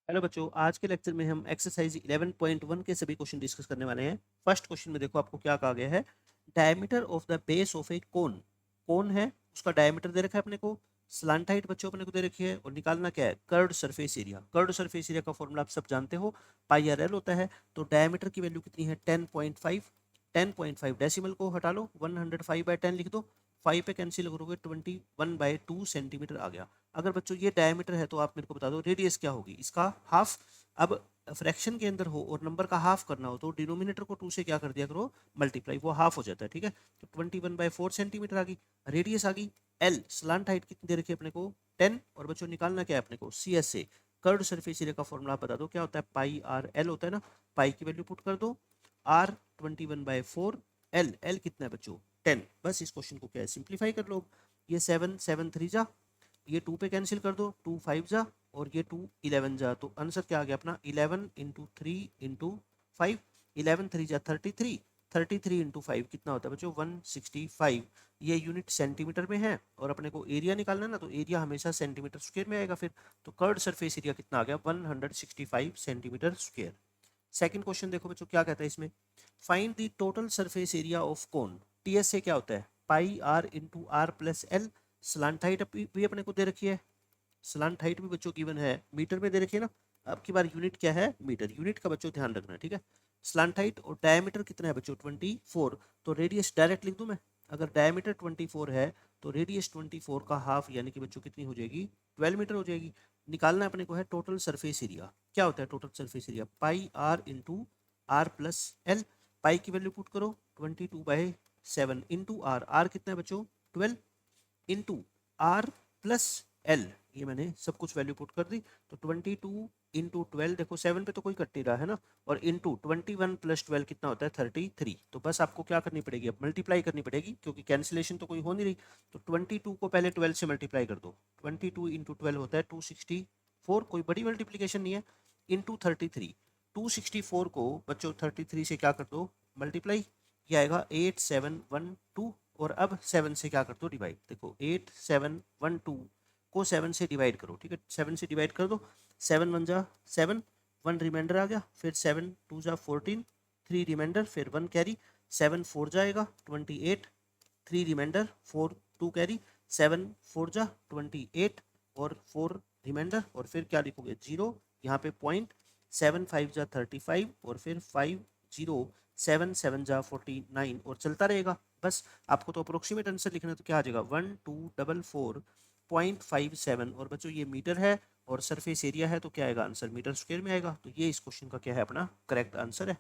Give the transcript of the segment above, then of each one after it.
Hello बच्चों, आज के लेक्चर में हम एक्सरसाइज 11.1 के सभी क्वेश्चन डिस्कस करने वाले हैं। फर्स्ट क्वेश्चन में देखो आपको क्या कहा गया है। Diameter of the base of a cone. Cone है, उसका डायमीटर दे रखा है अपने को। स्लांट हाइट बच्चों अपने को दे रखी है और निकालना क्या है, curved surface area. Curved surface area का फॉर्मूला आप सब जानते हो, पाई आर एल होता है। तो डायमीटर की वैल्यू कितनी है, 10.5। 10.5 डेसिमल को हटा लो, 105/10 लिख दो। 5 पे कैंसिल करोगे 21/2 सेंटीमीटर आ गया। अगर बच्चों ये डायमीटर है तो आप मेरे को बता दो रेडियस क्या होगी, इसका हाफ। अब फ्रैक्शन के अंदर हो और नंबर का हाफ करना हो तो डिनोमिनेटर को 2 से क्या कर दिया करो, मल्टीप्लाई, वो हाफ हो जाता है। ठीक है, तो 21/4 सेंटीमीटर आ गई। रेडियस आ गई एल। स्लांट हाइट कितनी दे रखी है अपने को, 10। और बच्चों निकालना क्या है अपने को, सी एस से। कर्व्ड सरफेस एरिया का फॉर्मूला आप बता दो क्या होता है, पाई आर एल होता है ना। पाई की वैल्यू पुट कर दो, आर 21/4, एल एल कितना है बच्चों, 10। बस इस क्वेश्चन को क्या है, सिंप्लीफाई कर लो। ये 7 7 3 जा, ये 2 पे कैंसिल कर दो, 2 5 जा, और ये 2 11 जा। तो आंसर क्या आ गया अपना, 11 इंटू 3 इंटू 5। 11 3 जा 33। 33 इंटू 5 कितना होता है बच्चों, 165। ये यूनिट सेंटीमीटर में है और अपने को एरिया निकालना है ना, तो एरिया हमेशा सेंटीमीटर स्क्वायर में आएगा फिर। तो कर्व्ड सरफेस एरिया कितना आ गया, 165 सेंटीमीटर स्क्वायर। सेकंड क्वेश्चन देखो बच्चों क्या कहता है इसमें, find the total surface area of cone. TS से क्या होता है, pi r into r plus l. Slant height भी अपने को दे रखी है। स्लांट हाइट भी बच्चों गिवन है, मीटर में दे रखी है ना। अब की बार यूनिट क्या है, मीटर। यूनिट का बच्चों ध्यान रखना है, ठीक है। स्लांट हाइट और डायमीटर कितना है बच्चों, 24। तो रेडियस डायरेक्ट लिख दूं मैं। अगर डायमीटर 24 है तो रेडियस 24 का हाफ यानी कि बच्चों कितनी हो जाएगी, 12 मीटर हो जाएगी। निकालना अपने को है टोटल सरफेस एरिया। क्या होता है total surface area, pi r into r plus l. Pi की वैल्यू पुट करो 22/7 इंटू आर। आर कितना है बच्चों, 12 इंटू आर प्लस एल। ये मैंने सब कुछ वैल्यू पुट कर दी। तो 22 इंटू 12, देखो 7 पे तो कोई कट नहीं रहा है ना। और इंटू 21 प्लस 12 कितना होता है, 33। तो बस आपको क्या करनी पड़ेगी, अब मल्टीप्लाई करनी पड़ेगी क्योंकि कैंसिलेशन तो कोई हो नहीं रही। तो 22 को पहले 12 से मल्टीप्लाई कर दो। 22 इंटू 12 होता है 264, कोई बड़ी मल्टीप्लीकेशन नहीं है। इंटू 33, 264 को बच्चों 33 से क्या कर दो, मल्टीप्लाई। ये आएगा 8712। और अब 7 से क्या कर दो, डिवाइड। देखो 8712 को 7 से डिवाइड करो, ठीक है। 7 से डिवाइड कर दो, 7 1 जा 7, 1 रिमाइंडर आ गया। फिर 7 2 जा 14, 3 रिमाइंडर, फिर 1 कैरी। 7 4 जाएगा 28, 3 रिमाइंडर, 4 2 कैरी। 7 4 जा 28 और 4 रिमाइंडर, और फिर क्या लिखोगे, जीरो। यहाँ पे पॉइंट। 7 5 जा 35 और फिर 5 जीरो। 7 7 जा 49 और चलता रहेगा। बस आपको तो अप्रोक्सीमेट आंसर लिखना है, तो क्या आ जाएगा, 1244.57। और बच्चों ये मीटर है और सरफेस एरिया है, तो क्या आएगा आंसर, मीटर स्क्वायर में आएगा। तो ये इस क्वेश्चन का क्या है, अपना करेक्ट आंसर है।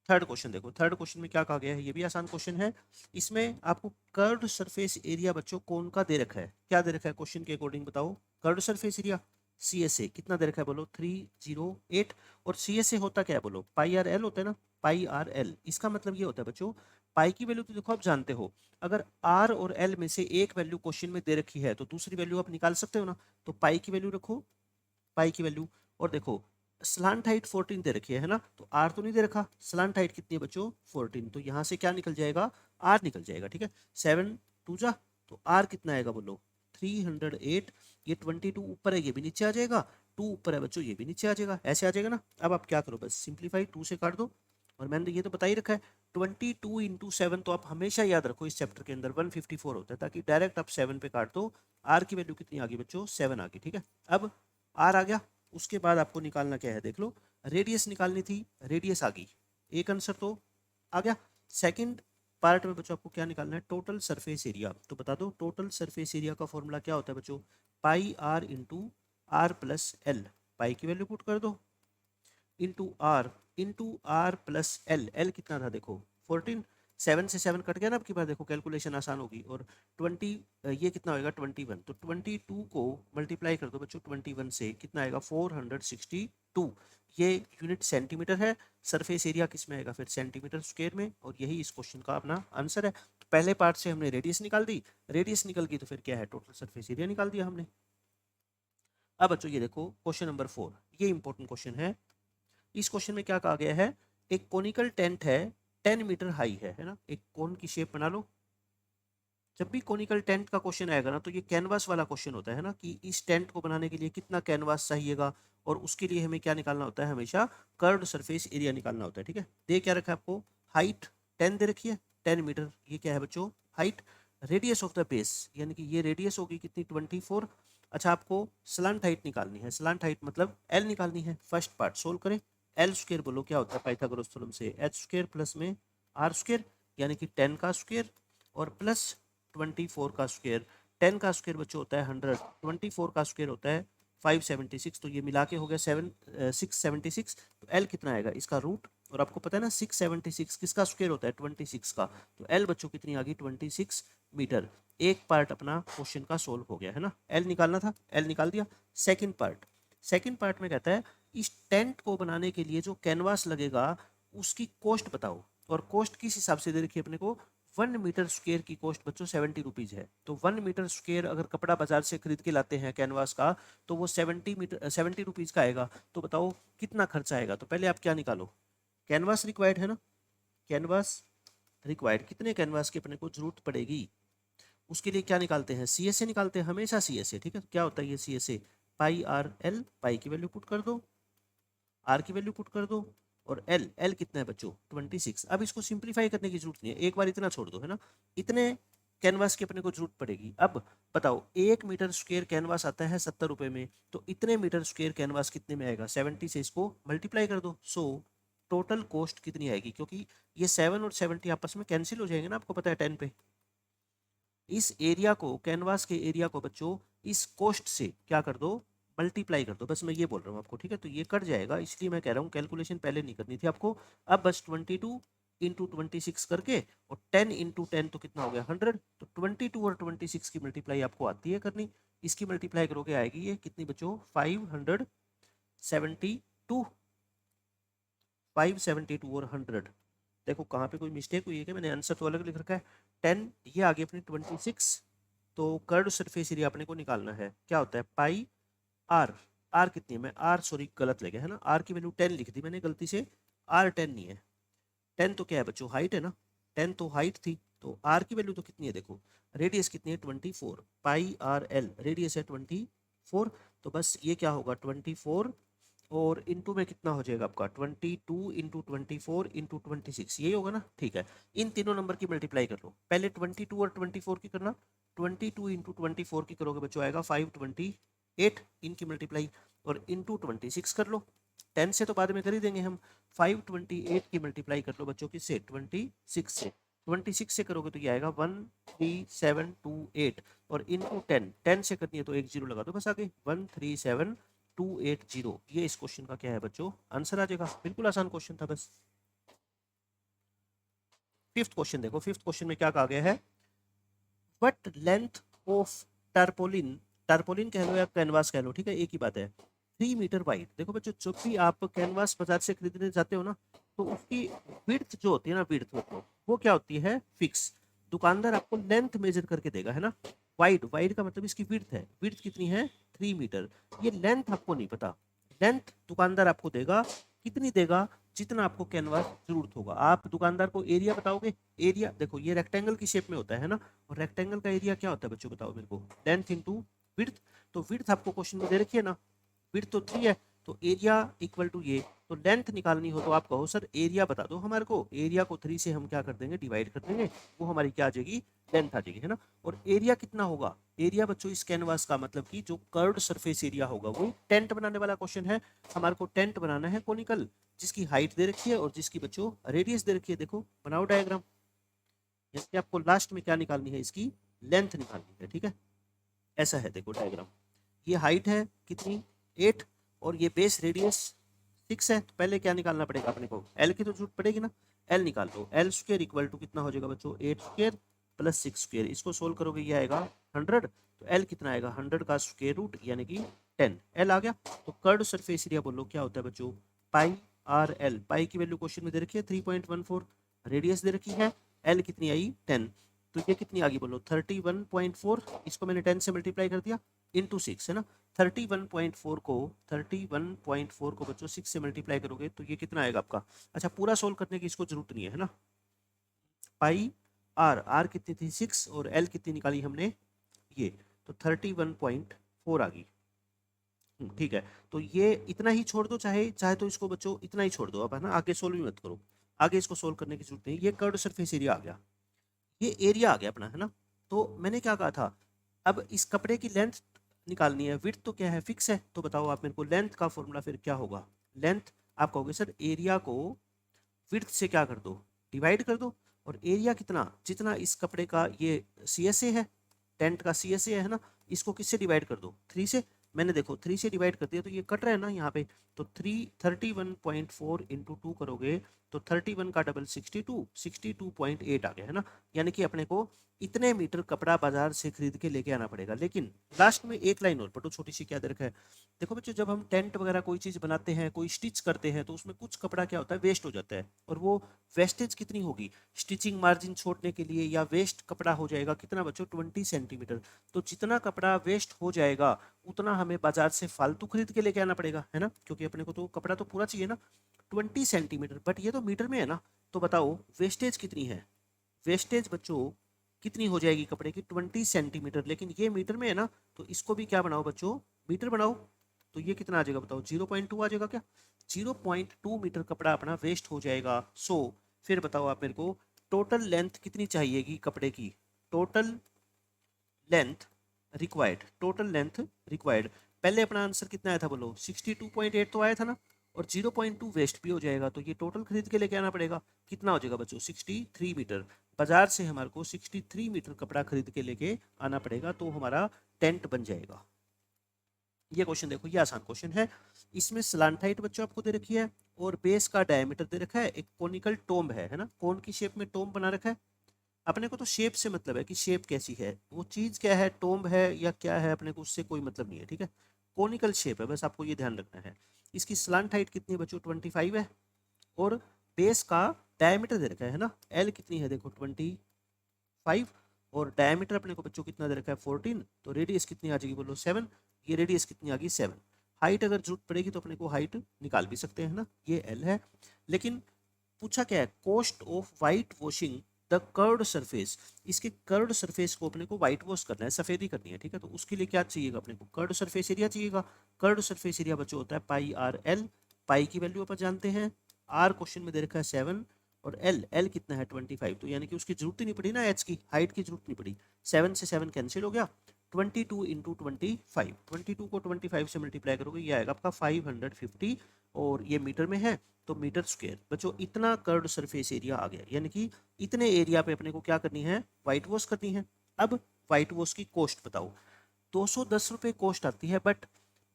थर्ड क्वेश्चन देखो, थर्ड क्वेश्चन में क्या कहा गया है, ये भी आसान क्वेश्चन है। इसमें आपको कर्व्ड सरफेस एरिया बच्चों कौन का दे रखा है, क्या दे रखा है क्वेश्चन के अकॉर्डिंग बताओ। Curved surface area C S A कितना दे रखा है, बोलो 308। और सी एस ए होता क्या है, बोलो पाई आर एल होता है ना। पाई आर एल, इसका मतलब ये होता है बच्चों, पाई की वैल्यू तो देखो आप जानते हो। अगर आर और एल में से एक वैल्यू क्वेश्चन में दे रखी है तो दूसरी वैल्यू आप निकाल सकते हो ना। तो पाई की वैल्यू रखो, पाई की वैल्यू। और देखो स्लांट हाइट 14 दे रखी है ना, तो आर तो नहीं दे रखा। स्लांट हाइट कितनी है बच्चों, 14। तो यहां से क्या निकल जाएगा, आर निकल जाएगा, ठीक है। 7 2 जा, तो आर कितना आएगा बोलो, 308। ये 22 ऊपर है, ये भी नीचे आ जाएगा। 2 ऊपर है बच्चों, ये भी नीचे आ जाएगा, ऐसे आ जाएगा ना। अब आप क्या करो, बस सिंप्लीफाई, 2 से काट दो। और मैंने ये तो बता ही रखा है, 22 इंटू 7 तो आप हमेशा याद रखो इस चैप्टर के अंदर 154 होता है, ताकि डायरेक्ट आप 7 पे काट दो। आर की वैल्यू कितनी आ गई बच्चों, 7 आ गई, ठीक है। अब आर आ गया, उसके बाद आपको निकालना क्या है, देख लो। रेडियस निकालनी थी, रेडियस आ गई, एक आंसर तो आ गया। सेकंड पार्ट में बच्चों आपको क्या निकालना है, टोटल सरफेस एरिया। तो बता दो टोटल सरफेस एरिया का फॉर्मूला क्या होता है बच्चों, pi r into r plus l. Pi की वैल्यू पुट कर दो, into r plus l. L कितना था देखो, 14। 7 से 7 कट गया ना, अब की बार देखो कैलकुलेशन आसान होगी। और 20, ये कितना होगा 21। तो 22 को मल्टीप्लाई कर दो बच्चों 21 से, कितना आएगा 462। ये यूनिट सेंटीमीटर है। सरफेस एरिया किस में आएगा फिर, सेंटीमीटर स्क्वायर में। और यही इस क्वेश्चन का अपना आंसर है। तो पहले पार्ट से हमने रेडियस निकाल दी, रेडियस निकल गई तो फिर क्या है, टोटल सरफेस एरिया निकाल दिया हमने। अब बच्चों ये देखो क्वेश्चन नंबर 4, ये इंपॉर्टेंट क्वेश्चन है। इस क्वेश्चन में क्या कहा गया है, एक कोनिकल टेंट है, 10 मीटर हाई है ना। एक कोन की शेप बना लो, जब भी कोनिकल टेंट का क्वेश्चन आएगा ना तो ये कैनवास वाला क्वेश्चन होता है ना, कि इस टेंट को बनाने के लिए कितना कैनवास चाहिएगा, और उसके लिए हमें क्या निकालना होता है, हमेशा कर्व्ड सरफेस एरिया निकालना होता है। ठीक है, दे क्या रखा है आपको, हाइट 10 दे रखी है, 10 मीटर, ये क्या है बच्चों, height. Radius of the base, यानी कि ये रेडियस होगी कितनी, 24। अच्छा, आपको स्लांट हाइट निकालनी है, स्लांट हाइट मतलब एल निकालनी है। फर्स्ट पार्ट सोल्व करें। एल स्क्वायर बोलो क्या होता है पाइथागोरस थ्योरम से, एच स्क्वायर प्लस में आर स्क्वायर, यानी कि 10 का स्क्वायर और प्लस 24 का स्क्वायर। 10 का स्क्वायर बच्चों होता है 100, 24 का स्क्वायर होता है 576, तो ये मिला के हो गया 676। तो एल कितना आएगा, इसका रूट, और आपको पता है ना 676 किसका स्क्वायर होता है, 26 का। तो एल बच्चों कितनी आ गई, 26 मीटर। एक पार्ट अपना क्वेश्चन का सोल्व हो गया है ना, एल निकालना था, एल निकाल दिया। सेकंड पार्ट में कहता है इस टेंट को बनाने के लिए जो कैनवास लगेगा उसकी कॉस्ट बताओ, और कॉस्ट किस हिसाब से दे रखी है अपने को, 1 मीटर स्क्वायर की कॉस्ट बच्चों 70 रुपीज है। तो 1 मीटर स्क्वायर अगर कपड़ा बाजार से खरीद के लाते हैं कैनवास का, तो वो 70 रुपीज का आएगा। तो बताओ कितना खर्चा आएगा। तो पहले आप क्या निकालो, कैनवास रिक्वायर्ड है ना, कैनवास रिक्वायर्ड, कितने कैनवास की अपने को जरूरत पड़ेगी, उसके लिए क्या निकालते हैं, सी एस ए निकालते हैं हमेशा, सी एस ए। ठीक है, तो क्या होता है ये C S A, pi r l, pi की वैल्यू पुट कर दो, आर की वैल्यू पुट कर दो, और एल, एल कितना है बच्चों 26। अब इसको सिंप्लीफाई करने की जरूरत नहीं है, एक बार इतना छोड़ दो है ना, इतने कैनवास की अपने को जरूरत पड़ेगी। अब बताओ 1 मीटर स्क्वायर कैनवास आता है 70 रुपए में, तो इतने मीटर स्क्वायर कैनवास कितने में आएगा, 70 से इसको मल्टीप्लाई कर दो। सो टोटल कॉस्ट कितनी आएगी, क्योंकि ये 7 और 70 आपस में कैंसिल हो जाएंगे ना, आपको पता है 10 पे। इस एरिया को, कैनवास के एरिया को बच्चों इस कॉस्ट से क्या कर दो, मल्टीप्लाई कर दो, बस मैं ये बोल रहा हूँ आपको। ठीक है, तो ये कट जाएगा, इसलिए मैं कह रहा हूँ कैलकुलेशन पहले नहीं करनी थी आपको। अब बस 22 × 26 करके, और 10 × 10 तो कितना हो गया 100। तो 22 और 26 की मल्टीप्लाई आपको आती है करनी, इसकी मल्टीप्लाई करोगे आएगी ये कितनी बच्चों, 572, 572 और 100। देखो कहाँ पे कोई मिस्टेक हुई है क्या, मैंने आंसर तो अलग लिख रखा है। 10 ये आ गई अपनी 26, तो कर्व सरफेस एरिया अपने को निकालना है, क्या होता है पाई आर। आर कितनी है, मैं आर सॉरी गलत ले गया है ना, आर की वैल्यू 10 लिख दी मैंने गलती से, आर 10 नहीं है। 10 तो क्या है बच्चों, हाइट है ना, 10 तो हाइट थी, तो आर की वैल्यू तो कितनी है देखो, रेडियस कितनी है 24, पाई आर एल, रेडियस है 24। तो बस ये क्या होगा 24, और इनटू में कितना हो जाएगा आपका 22 × 24 × 26, यही होगा ना। ठीक है, इन तीनों नंबर की मल्टीप्लाई कर लो, पहले 22 और 24 की करना, 22 × 24 की करोगे बच्चों आएगा 528, इनकी मल्टीप्लाई, और इंटू 26 कर लो, 10 से तो बाद में कर ही देंगे हम। 528 की मल्टीप्लाई कर लो बच्चों की से 26 से, 26 से करोगे तो ये आएगा 13728, और इंटू 10, 10 से करनी है तो एक जीरो लगा दो बस आगे, 137,280। ये इस क्वेश्चन का क्या है बच्चों, आंसर आ जाएगा। बिल्कुल आसान क्वेश्चन था बस। फिफ्थ क्वेश्चन देखो, फिफ्थ क्वेश्चन में क्या कहा गया है, what length of tarpaulin, tarpaulin कह लो या कैनवास कह लो, ठीक है एक ही बात है, 3 मीटर वाइड। देखो बच्चों जब भी आप कैनवास बाजार से खरीदने जाते हो ना, तो उसकी विड्थ जो होती है ना, विड्थ वो क्या होती है फिक्स, दुकानदार आपको लेंथ मेजर करके देगा है ना। वाइड, वाइड का मतलब इसकी विड्थ है, विड्थ कितनी है 3 मीटर, ये लेंथ आपको नहीं पता। लेंथ दुकानदार आपको देगा, कितनी देगा, जितना आपको कैनवास जरूरत होगा। आप दुकानदार को एरिया बताओगे, एरिया देखो ये रेक्टेंगल की शेप में होता है ना, और रेक्टेंगल का एरिया क्या होता है बच्चों बताओ मेरे को, लेंथ इंटू विड्थ। तो विड्थ आपको क्वेश्चन में दे रखी है ना, विड्थ तो 3 है, तो एरिया इक्वल टू ये, तो लेंथ निकालनी हो तो आप कहो सर एरिया बता दो हमारे को, एरिया को 3 से हम क्या कर देंगे, डिवाइड कर देंगे, वो हमारी क्या आ जाएगी, लेंथ आ जाएगी है ना। और एरिया कितना होगा, एरिया बच्चों इस कैनवास का मतलब कि जो कर्व्ड सरफेस एरिया होगा, वो टेंट बनाने वाला क्वेश्चन है। हमारे को टेंट बनाना है कोनिकल, जिसकी हाइट दे रखी है और जिसकी बच्चों रेडियस दे रखी है। देखो बनाओ डायग्राम, जैसे आपको लास्ट में क्या निकालनी है, इसकी लेंथ निकालनी है। ठीक है, ऐसा है देखो डायग्राम, ये हाइट है कितनी 8, और ये बेस रेडियस 6 है। तो पहले क्या निकालना पड़ेगा अपने को, एल की तो जरूरत पड़ेगी ना, एल निकाल लो, एल स्क्वायर इक्वल टू कितना हो जाएगा बच्चों 8 स्क्वायर प्लस 6 स्क्वायर, इसको सोल्व करोगे ये आएगा 100। तो एल कितना आएगा 100 का स्क्वायर रूट यानी कि 10, एल आ गया। तो कर्ड सरफेस एरिया बोलो क्या होता है बच्चों, पाई आर एल, पाई की वैल्यू क्वेश्चन में दे रखी है 3.14, रेडियस दे रखी है, एल कितनी आई 10, तो ये कितनी आ गई बोलो 31.4, इसको मैंने 10 से मल्टीप्लाई कर दिया इंटू 6 है ना। 31.4 को 31.4 को बच्चों 6 से मल्टीप्लाई करोगे तो ये कितना आएगा आपका, अच्छा पूरा सोल्व करने की इसको जरूरत नहीं है ना, पाई आर कितनी थी 6 और एल कितनी निकाली हमने ये, तो 31.4 आ गई। ठीक है, तो ये इतना ही छोड़ दो, चाहे चाहे तो इसको बच्चों इतना ही छोड़ दो अब, है ना, आगे सोल्व मत करो, आगे इसको सोल्व करने की जरूरत नहीं। ये कर्व्ड सरफेस एरिया आ गया, ये एरिया आ गया अपना, है ना। तो मैंने क्या कहा था, अब इस कपड़े की लेंथ निकालनी है, विड्थ तो क्या है फिक्स है, तो बताओ आप मेरे को लेंथ का फॉर्मूला फिर क्या होगा। लेंथ आप कहोगे सर एरिया को विड्थ से क्या कर दो, डिवाइड कर दो, और एरिया कितना, जितना इस कपड़े का ये सी एस ए है, टेंट का सी एस ए है ना, इसको किससे डिवाइड कर दो 3 से। मैंने देखो 3 से डिवाइड कर दिया तो ये कट रहा है ना यहाँ पे, तो 31.4 इंटू 2 करोगे तो 31 का डबल 62.8 आ गया, है ना। यानी कि अपने को इतने मीटर कपड़ा बाजार से खरीद के लेके आना पड़ेगा। लेकिन लास्ट में एक लाइन और पढ़ो छोटी सी, क्या दे रखा है, देखो बच्चों, जब हम टेंट वगैरह कोई चीज़ बनाते हैं, कोई स्टिच करते हैं, तो उसमें कुछ कपड़ा क्या होता है वेस्ट हो जाता है, और वो वेस्टेज कितनी होगी, स्टिचिंग मार्जिन छोड़ने के लिए या वेस्ट कपड़ा हो जाएगा कितना बच्चों 20 सेंटीमीटर। तो जितना कपड़ा वेस्ट हो जाएगा उतना हमें बाजार से फालतू खरीद के लेके आना पड़ेगा, है ना, क्योंकि अपने को तो कपड़ा तो पूरा चाहिए ना। 20 सेंटीमीटर, बट ये तो मीटर में है ना, तो बताओ वेस्टेज कितनी है, वेस्टेज बच्चों कितनी हो जाएगी कपड़े की 20 सेंटीमीटर, लेकिन ये मीटर में है ना, तो इसको भी क्या बनाओ बच्चों, मीटर बनाओ। तो ये कितना आ जाएगा बताओ, 0.2 आ जाएगा क्या, 0.2 मीटर कपड़ा अपना वेस्ट हो जाएगा। सो फिर बताओ आप मेरे को टोटल लेंथ कितनी चाहिएगी कपड़े की, total length required, total length required. पहले अपना आंसर कितना आया था बोलो, 62.8 तो आया था ना, और 0.2 वेस्ट भी हो जाएगा, तो ये टोटल खरीद के लेके आना पड़ेगा। कितना हो जाएगा बच्चों 63 मीटर, बाजार से हमारे को 63 मीटर कपड़ा खरीद के लेके आना पड़ेगा, तो हमारा टेंट बन जाएगा। ये क्वेश्चन देखो, ये आसान क्वेश्चन है। इसमें स्लांटाइट बच्चों आपको दे रखी है, और बेस का डायमीटर दे रखा है, एक कोनिकल टोम्ब है ना, कोन की शेप में टोम्ब बना रखा है। अपने को तो शेप से मतलब है कि शेप कैसी है, वो चीज़ क्या है, टोम्ब है या क्या है, अपने को उससे कोई मतलब नहीं है, ठीक है। कोनिकल शेप है, बस आपको ये ध्यान रखना है। इसकी स्लांट हाइट कितनी है बच्चों 25 है, और बेस का डायमीटर दे रखा है ना, एल कितनी है देखो 25, और डायमीटर अपने को बच्चों कितना दे रखा है 14, तो रेडियस कितनी आ जाएगी बोलो 7, ये रेडियस कितनी आ गई 7। हाइट अगर जरूरत पड़ेगी तो अपने को हाइट निकाल भी सकते हैं ना, ये एल है। लेकिन पूछा क्या है, cost of white washing the curved surface, इसके कर्व्ड सरफेस को अपने को वाइट वॉश करना है, सफेदी करनी है, ठीक है। तो उसके लिए क्या चाहिएगा अपने को, कर्व्ड सरफेस एरिया चाहिएगा। कर्व्ड सरफेस एरिया बच्चों होता है पाई आर एल, पाई की वैल्यू अपन जानते हैं, आर क्वेश्चन में दे रखा है 7, और एल एल कितना है 25, तो यानी कि उसकी जरूरत ही नहीं पड़ी ना, एच की हाइट की जरूरत नहीं पड़ी, 7 से 7 कैंसिल हो गया, 22 इंटू 25, 22 को 25 से मल्टीप्लाई करोगे ये आएगा आपका 550, और ये मीटर में है तो मीटर स्क्वायर। बच्चों इतना कर्व्ड सरफेस एरिया आ गया, यानी कि इतने एरिया पे अपने को क्या करनी है, वाइट वॉश करनी है। अब वाइट वॉश की कॉस्ट बताओ, 210 रुपये कॉस्ट आती है, बट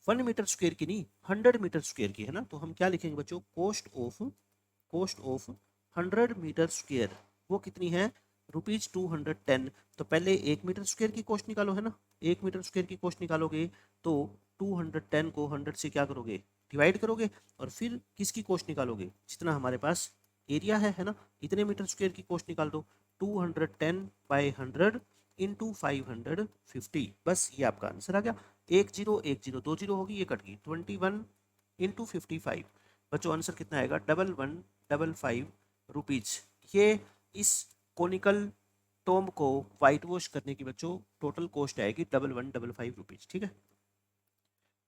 1 मीटर स्क्वायर की नहीं, 100 मीटर स्क्वायर की, है ना। तो हम क्या लिखेंगे बच्चों, कॉस्ट ऑफ 100 मीटर स्क्वायर, वो कितनी है ₹210। तो पहले 1 मीटर स्क्वायर की कॉस्ट निकालो, है ना, 1 मीटर स्क्वायर की कॉस्ट निकालोगे तो 210 को 100 से क्या करोगे, डिवाइड करोगे, और फिर किसकी कॉस्ट निकालोगे, जितना हमारे पास एरिया है ना, इतने मीटर स्क्वायर की कॉस्ट निकाल दो, 210/100 इंटू 550, बस ये आपका आंसर आ गया। 1 0 1 0 2 0 होगी, ये कट गई, 21 इंटू 55, बच्चों आंसर कितना आएगा 1155 रुपीज। ये इस कोनिकल टोम्ब को वाइट वॉश करने की बच्चों टोटल कॉस्ट आएगी 1155 रुपीज, ठीक है।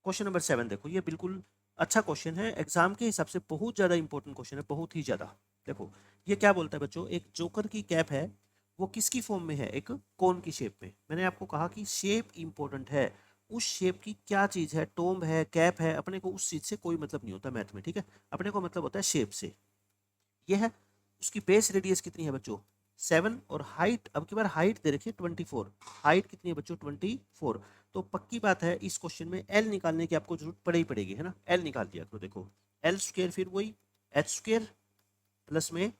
क्वेश्चन नंबर 7 देखो, ये बिल्कुल अच्छा क्वेश्चन है, एग्जाम के हिसाब से बहुत ज़्यादा इंपॉर्टेंट क्वेश्चन है, बहुत ही ज़्यादा। देखो ये क्या बोलता है बच्चों, एक जोकर की कैप है, वो किसकी फॉर्म में है, एक कोन की शेप में। मैंने आपको कहा कि शेप इंपॉर्टेंट है, उस शेप की क्या चीज़ है, टोम्ब है, कैप है, अपने को उस चीज़ से कोई मतलब नहीं होता मैथ में, ठीक है। अपने को मतलब होता है शेप से। ये है, उसकी बेस रेडियस कितनी है बच्चों 7, और हाइट, अब की बार हाइट दे रखी है 24, हाइट कितनी है बच्चों 24। तो पक्की बात है इस क्वेश्चन में एल निकालने की आपको जरूरत पड़े ही पड़ेगी, है ना। एल निकाल दिया करो, देखो एल स्क्वायर फिर वही एच स्क्वायर प्लस में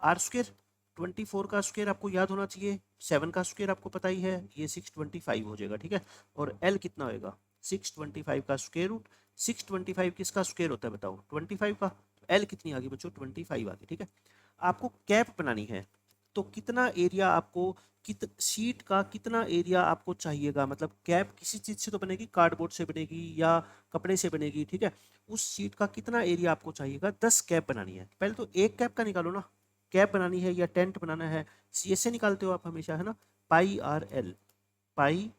आर स्क्वायर, 24 का स्क्वायर आपको याद होना चाहिए, 7 का स्क्वायर आपको पता ही है, ये 625 हो जाएगा, ठीक है। और एल कितना होएगा 625 का स्क्वायर रूट, 625 किसका स्क्वायर होता है बताओ 25 का, एल कितनी आ गई बच्चों 25 आ गई, ठीक है। आपको कैप बनानी है, तो कितना एरिया आपको, शीट का कितना एरिया आपको चाहिएगा, मतलब कैप किसी चीज़ से तो बनेगी, कार्डबोर्ड से बनेगी या कपड़े से बनेगी, ठीक है। उस शीट का कितना एरिया आपको चाहिएगा, 10 कैप बनानी है। पहले तो एक कैप का निकालो ना, कैप बनानी है या टेंट बनाना है, सी एस से निकालते हो आप हमेशा, है ना, pi r l, pi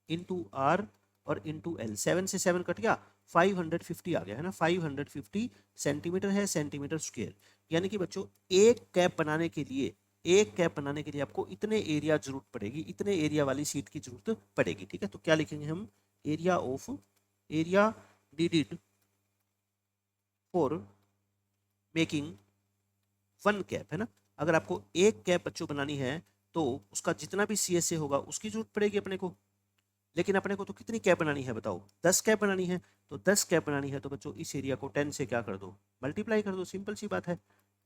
into r और इंटू एल, 7 से 7 कट गया, 550 आ गया, है ना, 550 सेंटीमीटर है, सेंटीमीटर स्क्वायर। यानी कि बच्चों एक कैप बनाने के लिए, एक कैप बनाने के लिए आपको इतने एरिया जरूरत पड़ेगी, इतने एरिया वाली सीट की जरूरत पड़ेगी, ठीक है। तो क्या लिखेंगे हम, area of, area needed for making one cap, है ना। अगर आपको एक कैप बच्चों बनानी है तो उसका जितना भी सी एस ए होगा उसकी जरूरत पड़ेगी अपने को, लेकिन अपने को तो कितनी कैप बनानी है बताओ, 10 कैप बनानी है। तो 10 कैप बनानी है तो बच्चों इस एरिया को 10 से क्या कर दो, मल्टीप्लाई कर दो, सिंपल सी बात है।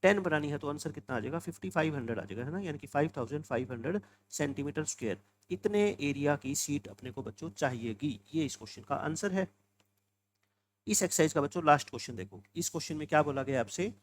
10 बनानी है तो आंसर कितना आ जाएगा, 5500 आ जाएगा, है ना, यानी कि 5500 सेंटीमीटर स्क्वायर। इतने एरिया की सीट अपने को बच्चों चाहिएगी, ये इस क्वेश्चन का आंसर है। इस एक्सरसाइज का बच्चों लास्ट क्वेश्चन देखो, इस क्वेश्चन में क्या बोला गया आपसे,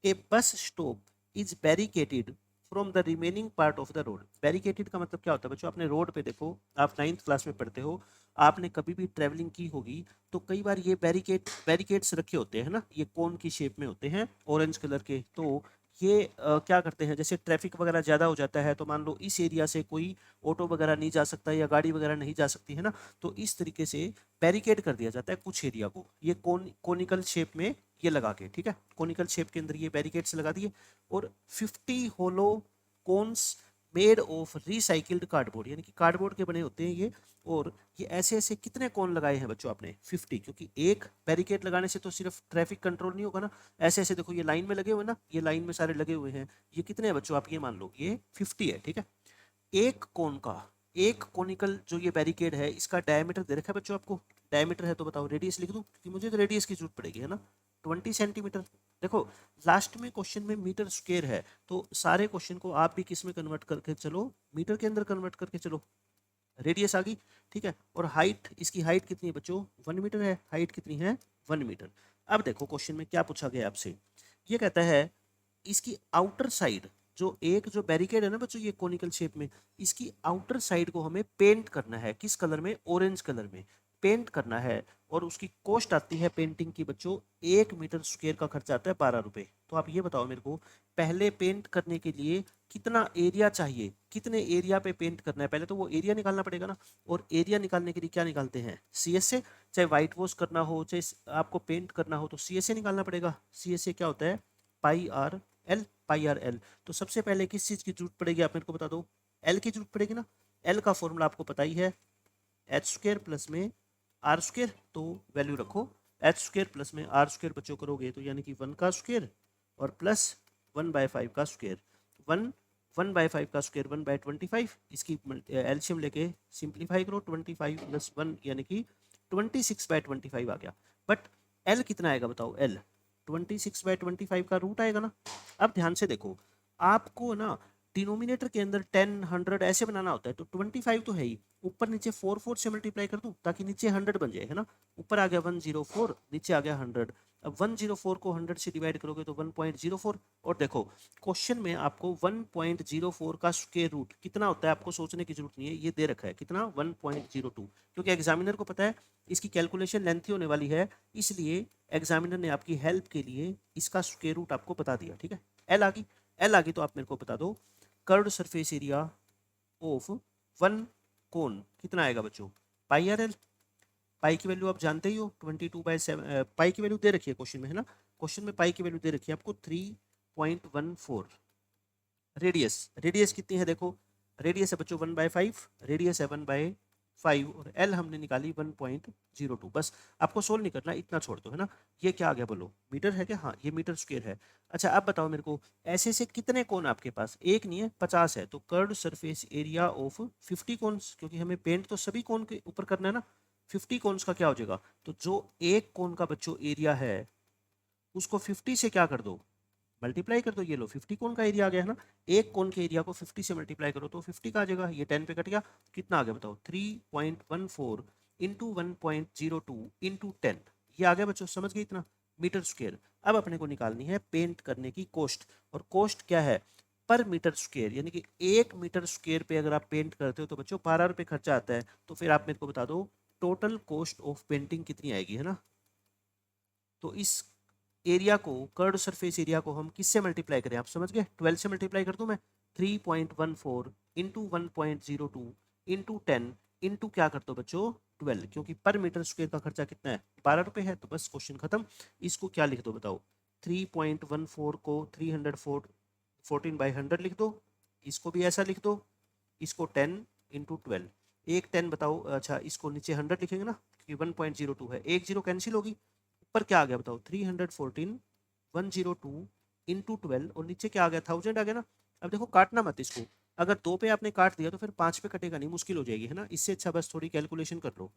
a bus stop is barricaded from the remaining part of the road. Barricaded का मतलब क्या होता है बच्चों, अपने रोड पे देखो, आप 9th क्लास में पढ़ते हो, आपने कभी भी ट्रेवलिंग की होगी तो कई बार ये बैरिकेड्स रखे होते हैं ना, ये कोन की शेप में होते हैं, ऑरेंज कलर के। तो ये क्या करते हैं, जैसे ट्रैफिक वगैरह ज़्यादा हो जाता है तो मान लो इस एरिया से कोई ऑटो वगैरह नहीं जा सकता या गाड़ी वगैरह नहीं जा सकती, है ना, तो इस तरीके से बैरिकेड कर दिया जाता है कुछ एरिया को, ये कोनिकल शेप में ये लगा के, ठीक है, कोनिकल शेप के अंदर ये बैरिकेड्स लगा दिए। और 50 hollow cones made of recycled cardboard, यानी कि कार्डबोर्ड के बने होते हैं ये, और ये ऐसे ऐसे कितने कोन लगाए हैं बच्चों आपने, 50, क्योंकि एक बैरिकेड लगाने से तो सिर्फ ट्रैफिक कंट्रोल नहीं होगा ना, ऐसे ऐसे देखो ये लाइन में लगे हुए ना, ये लाइन में सारे लगे हुए हैं, ये कितने हैं बच्चों आप ये मान लो, ये 50 है, ठीक है। एक कोन का, एक कोनिकल जो ये बैरिकेड है इसका डायमीटर दे रखा है बच्चों आपको, डायमीटर है तो बताओ रेडियस लिख दूं, क्योंकि मुझे तो रेडियस की जरूरत पड़ेगी, है ना, 20 सेंटीमीटर। देखो लास्ट में क्वेश्चन में मीटर स्क्वायर है, तो सारे क्वेश्चन को आप भी किस में कन्वर्ट करके चलो, मीटर के अंदर कन्वर्ट करके चलो, रेडियस आ गई, ठीक है। और हाइट, इसकी हाइट कितनी है बच्चों, 1 मीटर है, हाइट कितनी है, 1 मीटर। अब देखो क्वेश्चन में क्या पूछा गया आपसे, ये कहता है इसकी आउटर साइड, जो एक जो बैरिकेड है ना बच्चों ये कोनिकल शेप में, इसकी आउटर साइड को हमें पेंट करना है, किस कलर में, ऑरेंज कलर में पेंट करना है, और उसकी कॉस्ट आती है पेंटिंग की बच्चों, 1 मीटर स्क्वायर का खर्चा आता है 12 रुपए। तो आप ये बताओ मेरे को, पहले पेंट करने के लिए कितना एरिया चाहिए, कितने एरिया पे पेंट करना है, पहले तो वो एरिया निकालना पड़ेगा ना, और एरिया निकालने के लिए क्या निकालते हैं, सी एस से, चाहे व्हाइट वॉश करना हो चाहे आपको पेंट करना हो तो सी एस से निकालना पड़ेगा। सी एस से क्या होता है, पाई आर एल, पाई आर एल। तो सबसे पहले किस चीज़ की जरूरत पड़ेगी आप मेरे को बता दो, एल की जरूरत पड़ेगी ना, एल का फॉर्मूला आपको पता ही है, एच स्क्र प्लस में आर स्क्र, तो वैल्यू रखो, एच स्क्र प्लस में आर स्क्र बच्चों करोगे तो यानी कि 1 का स्क्र और प्लस 1/5 का स्क्र, 1/5 का स्क्र 1/25, इसकी एलसीएम लेके सिंप्लीफाई करो, 25 प्लस 1 यानी कि 26/25 आ गया। बट एल कितना आएगा बताओ, एल 26/25 का रूट आएगा ना। अब ध्यान से देखो, आपको ना डिनोमिनेटर के अंदर 10 100 ऐसे बनाना होता है, तो 25 तो है ही, ऊपर नीचे 4 से मल्टीप्लाई कर दूं ताकि नीचे 100 बन जाए, है ना, ऊपर आ गया 104, नीचे आ गया 100। अब 104 को 100 से डिवाइड करोगे तो 1.04, और देखो क्वेश्चन में आपको 1.04 का स्क्वायर रूट कितना होता है आपको सोचने की जरूरत नहीं है, ये दे रखा है कितना, 1.02, क्योंकि एग्जामिनर को पता है इसकी कैलकुलेशन लेंथी होने वाली है, इसलिए एग्जामिनर ने आपकी हेल्प के लिए इसका स्क्वायर रूट आपको बता दिया, ठीक है। एल आ गई, एल आ गई तो आप मेरे को बता दो, curved surface area of one कोन कितना आएगा बच्चों, पाई आर एल। पाई की वैल्यू आप जानते ही हो, 22/7, पाई की वैल्यू दे रखी है क्वेश्चन में, है ना, क्वेश्चन में पाई की वैल्यू दे रखी है आपको 3.14। रेडियस, रेडियस कितनी है देखो, रेडियस है बच्चों 1/5, रेडियस है 1/5, और एल हमने निकाली 1.02। बस आपको सोल्व नहीं करना, इतना छोड़ दो, है ना। ये क्या आ गया बोलो, मीटर है क्या, हाँ ये मीटर स्क्वायर है। अच्छा अब बताओ मेरे को, ऐसे से कितने कोन आपके पास, एक नहीं है 50 है, तो curved surface area of 50 cones, क्योंकि हमें पेंट तो सभी कोन के ऊपर करना है ना, 50 कोन्स का क्या हो जाएगा, तो जो एक कोन का बच्चों एरिया है उसको 50 से क्या कर दो, मल्टीप्लाई कर दो, ये लो 50 कोन का एरिया आ गया, है ना, एक कोन के एरिया को 50 से मल्टीप्लाई करो तो 50 का आ जाएगा, ये 10 पे कट गया, कितना आ गया बताओ, 3.14 इंटू 1.02 इंटू 10, ये आ गया बच्चों, समझ गए इतना, मीटर स्क्वायर। अब अपने को निकालनी है पेंट करने की कॉस्ट, और कॉस्ट क्या है, पर मीटर स्क्वायर, यानी कि 1 मीटर स्क्वायर पे अगर आप पेंट करते हो तो बच्चों 12 रुपये खर्चा आता है, तो फिर आप मेरे को बता दो टोटल कॉस्ट ऑफ पेंटिंग कितनी आएगी, है ना। तो इस एरिया को, कर्ड सरफेस एरिया को हम किससे मल्टीप्लाई करें, आप समझ गए, 12 से मल्टीप्लाई कर दूं मैं, 3.14 इंटू 1.02 इंटू 10 इंटू क्या कर दो बच्चों 12, क्योंकि पर मीटर स्क्वायर का खर्चा कितना है, 12 रुपये है, तो बस क्वेश्चन खत्म। इसको क्या लिख दो बताओ, 3.14 को 314/100 लिख दो, इसको भी ऐसा लिख दो, इसको 10 इंटू 12, एक 10 बताओ, अच्छा इसको नीचे 100 लिखेंगे ना, क्योंकि 1.02 है, एक जीरो कैंसिल होगी, ऊपर क्या आ गया बताओ, 314 102 इंटू 12, और नीचे क्या आ गया, 1000 आ गया ना। अब देखो काटना मत इसको, अगर 2 पे आपने काट दिया तो फिर 5 पे कटेगा नहीं, मुश्किल हो जाएगी, है ना, इससे अच्छा बस थोड़ी कैलकुलेशन कर लो।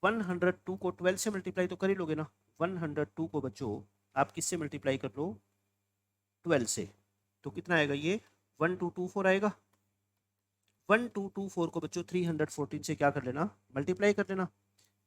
102 को 12 से मल्टीप्लाई तो कर ही लोगे ना, 102 को बच्चों आप किससे मल्टीप्लाई कर लो, 12 से, तो कितना आएगा ये 1224 आएगा। 1224 को बच्चों 314 से क्या कर लेना, मल्टीप्लाई कर लेना,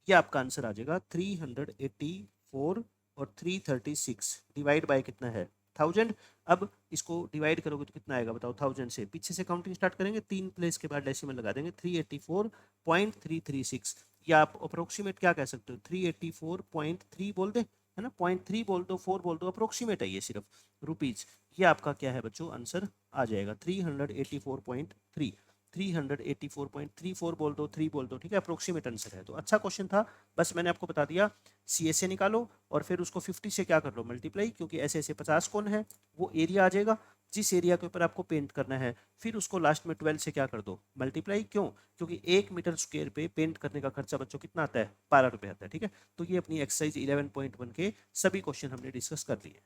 ये आपका आंसर आ जाएगा 384, और 336 डिवाइड बाय कितना है 1000। अब इसको डिवाइड करोगे तो कितना आएगा बताओ, 1000 से पीछे से काउंटिंग स्टार्ट करेंगे, 3 प्लेस के बाद डेसिमल लगा देंगे, 384.336, या आप अप्रोक्सीमेट क्या कह सकते हो, 384.3 बोल दे, है ना, 0.3 बोल दो, 4 बोल दो, अप्रोक्सीमेट है ये सिर्फ रुपीज, ये आपका क्या है बच्चों आंसर आ जाएगा 384.3, 384.34 बोल दो, 3 बोल दो, ठीक है, अप्रोक्सीमेट आंसर है। तो अच्छा क्वेश्चन था, बस मैंने आपको बता दिया, CSA निकालो और फिर उसको 50 से क्या कर लो मल्टीप्लाई, क्योंकि ऐसे ऐसे 50 कौन है, वो एरिया आ जाएगा जिस एरिया के ऊपर आपको पेंट करना है, फिर उसको लास्ट में 12 से क्या कर दो मल्टीप्लाई, क्यों, क्योंकि 1 मीटर स्क्वायर पे पेंट करने का खर्चा बच्चों कितना आता है, 12 रुपये आता है, ठीक है। तो ये अपनी एक्सरसाइज 11.1 के सभी क्वेश्चन हमने डिस्कस कर लिए।